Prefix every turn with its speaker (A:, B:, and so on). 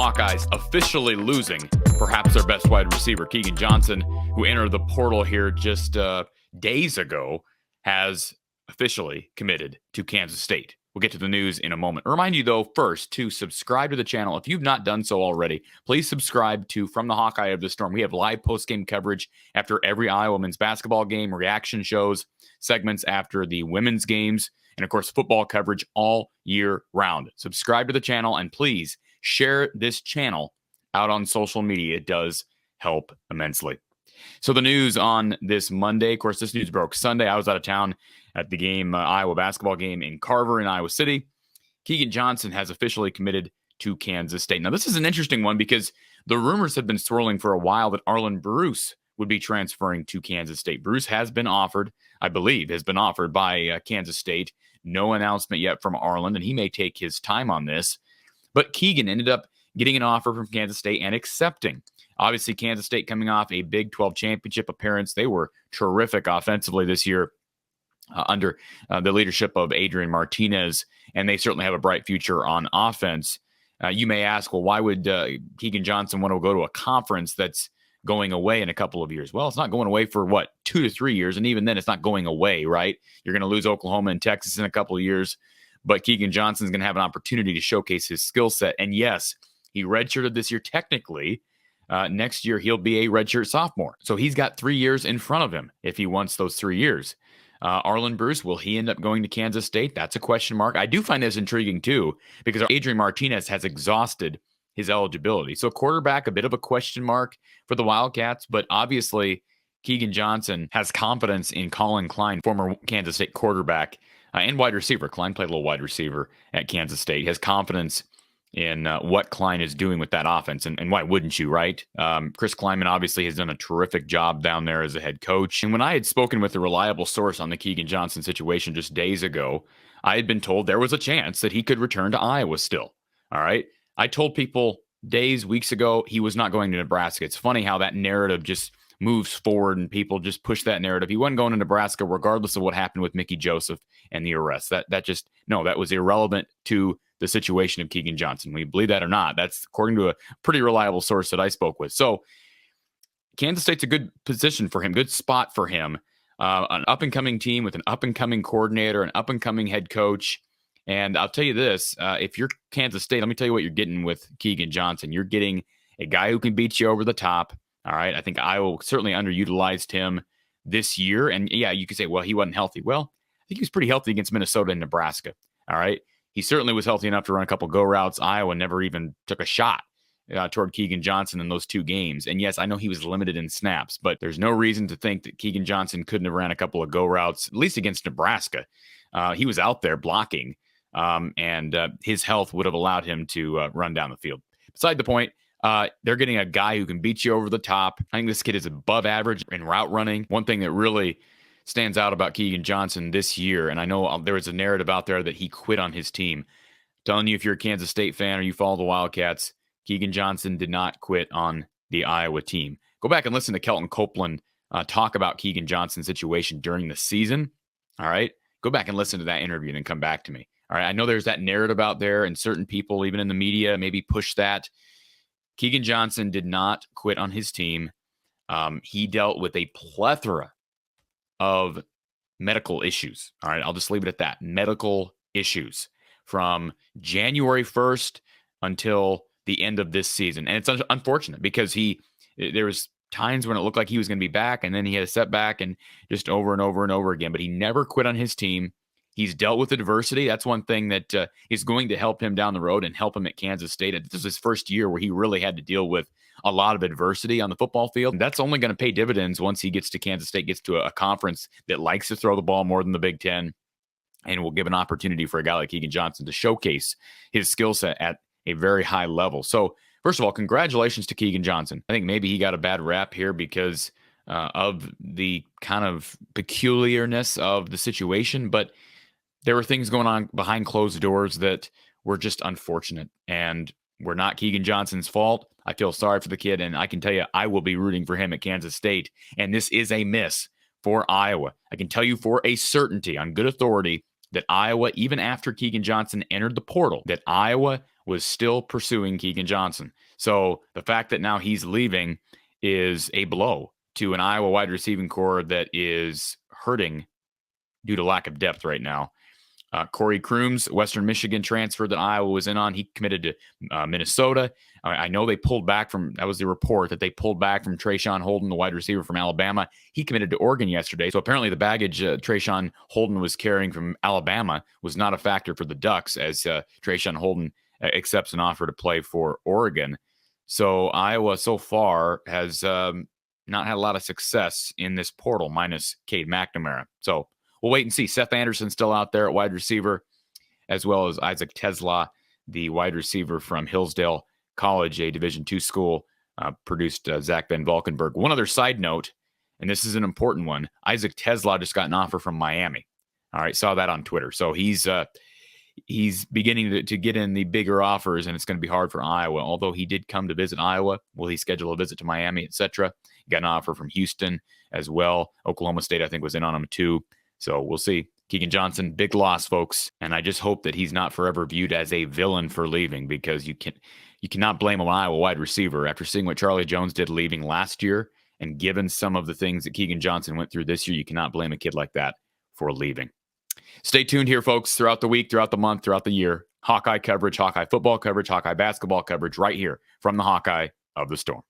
A: Hawkeyes officially losing perhaps their best wide receiver, Keagan Johnson, who entered the portal here just days ago, has officially committed to Kansas State. We'll get to the news in a moment. Remind you, though, first to subscribe to the channel. If you've not done so already, please subscribe to From the Hawkeye of the Storm. We have live post-game coverage after every Iowa men's basketball game, reaction shows, segments after the women's games, and, of course, football coverage all year round. Subscribe to the channel, and please share this channel out on social media. It does help immensely. So the news on this Monday, of course, this news broke Sunday. I was out of town at the game, Iowa basketball game in Carver in Iowa City. Keagan Johnson has officially committed to Kansas State. Now, this is an interesting one because the rumors have been swirling for a while that Arlen Bruce would be transferring to Kansas State. Bruce has been offered, I believe, has been offered by Kansas State. No announcement yet from Arlen, and he may take his time on this. But Keagan ended up getting an offer from Kansas State and accepting. Obviously, Kansas State coming off a Big 12 championship appearance. They were terrific offensively this year under the leadership of Adrian Martinez, and they certainly have a bright future on offense. You may ask, well, why would Keagan Johnson want to go to a conference that's going away in a couple of years? Well, it's not going away for, 2 to 3 years, and even then it's not going away, right? You're going to lose Oklahoma and Texas in a couple of years, but Keagan Johnson's going to have an opportunity to showcase his skill set. And yes, he redshirted this year technically. Next year, he'll be a redshirt sophomore. So he's got 3 years in front of him if he wants those 3 years. Arlen Bruce, will he end up going to Kansas State? That's a question mark. I do find this intriguing, too, because Adrian Martinez has exhausted his eligibility. So quarterback, a bit of a question mark for the Wildcats, but obviously Keagan Johnson has confidence in Colin Klein, former Kansas State quarterback and wide receiver. Klein played a little wide receiver at Kansas State. He has confidence in what Klein is doing with that offense. And why wouldn't you, right? Chris Klieman obviously has done a terrific job down there as a head coach. And when I had spoken with a reliable source on the Keagan Johnson situation just days ago, I had been told there was a chance that he could return to Iowa still. All right. I told people weeks ago, he was not going to Nebraska. It's funny how that narrative just moves forward and people just push that narrative. He wasn't going to Nebraska regardless of what happened with Mickey Joseph and the arrest. That was irrelevant to the situation of Keagan Johnson. We believe that or not. That's according to a pretty reliable source that I spoke with. So Kansas State's a good position for him, good spot for him. An up-and-coming team with an up-and-coming coordinator, an up-and-coming head coach. And I'll tell you this, if you're Kansas State, let me tell you what you're getting with Keagan Johnson. You're getting a guy who can beat you over the top. All right. I think Iowa certainly underutilized him this year. And yeah, you could say, well, he wasn't healthy. Well, I think he was pretty healthy against Minnesota and Nebraska. All right. He certainly was healthy enough to run a couple go routes. Iowa never even took a shot toward Keagan Johnson in those 2 games. And yes, I know he was limited in snaps, but there's no reason to think that Keagan Johnson couldn't have ran a couple of go routes, at least against Nebraska. He was out there blocking, and his health would have allowed him to run down the field. Beside the point, they're getting a guy who can beat you over the top. I think this kid is above average in route running. One thing that really stands out about Keagan Johnson this year, and I know there was a narrative out there that he quit on his team. I'm telling you, if you're a Kansas State fan or you follow the Wildcats, Keagan Johnson did not quit on the Iowa team. Go back and listen to Kelton Copeland talk about Keagan Johnson's situation during the season. All right? Go back and listen to that interview and then come back to me. All right? I know there's that narrative out there, and certain people, even in the media, maybe push that. Keagan Johnson did not quit on his team. He dealt with a plethora of medical issues. All right, I'll just leave it at that. Medical issues from January 1st until the end of this season. And it's unfortunate because there was times when it looked like he was going to be back, and then he had a setback, and just over and over and over again. But he never quit on his team. He's dealt with adversity. That's one thing that is going to help him down the road and help him at Kansas State. This is his first year where he really had to deal with a lot of adversity on the football field. That's only going to pay dividends once he gets to Kansas State, gets to a conference that likes to throw the ball more than the Big Ten, and will give an opportunity for a guy like Keagan Johnson to showcase his skill set at a very high level. So, first of all, congratulations to Keagan Johnson. I think maybe he got a bad rap here because of the kind of peculiarness of the situation, but there were things going on behind closed doors that were just unfortunate and were not Keagan Johnson's fault. I feel sorry for the kid, and I can tell you I will be rooting for him at Kansas State, and this is a miss for Iowa. I can tell you for a certainty on good authority that Iowa, even after Keagan Johnson entered the portal, that Iowa was still pursuing Keagan Johnson. So the fact that now he's leaving is a blow to an Iowa wide receiving core that is hurting due to lack of depth right now. Corey Crooms, Western Michigan transfer that Iowa was in on, he committed to Minnesota. I know they pulled back from, that was the report, that they pulled back from Trayshawn Holden, the wide receiver from Alabama. He committed to Oregon yesterday. So apparently the baggage Trayshawn Holden was carrying from Alabama was not a factor for the Ducks, as Trayshawn Holden accepts an offer to play for Oregon. So Iowa so far has not had a lot of success in this portal, minus Cade McNamara. So we'll wait and see. Seth Anderson's still out there at wide receiver, as well as Isaac Tesla, the wide receiver from Hillsdale College, a Division II school, produced Zach Van Valkenburg. One other side note, and this is an important one. Isaac Tesla just got an offer from Miami. All right, saw that on Twitter. So he's beginning to get in the bigger offers, and it's going to be hard for Iowa. Although he did come to visit Iowa, will he schedule a visit to Miami, etc.? Got an offer from Houston as well. Oklahoma State, I think, was in on him too. So we'll see. Keagan Johnson, big loss, folks. And I just hope that he's not forever viewed as a villain for leaving, because you cannot blame an Iowa wide receiver after seeing what Charlie Jones did leaving last year, and given some of the things that Keagan Johnson went through this year, you cannot blame a kid like that for leaving. Stay tuned here, folks, throughout the week, throughout the month, throughout the year. Hawkeye coverage, Hawkeye football coverage, Hawkeye basketball coverage right here from the Hawkeye of the Storm.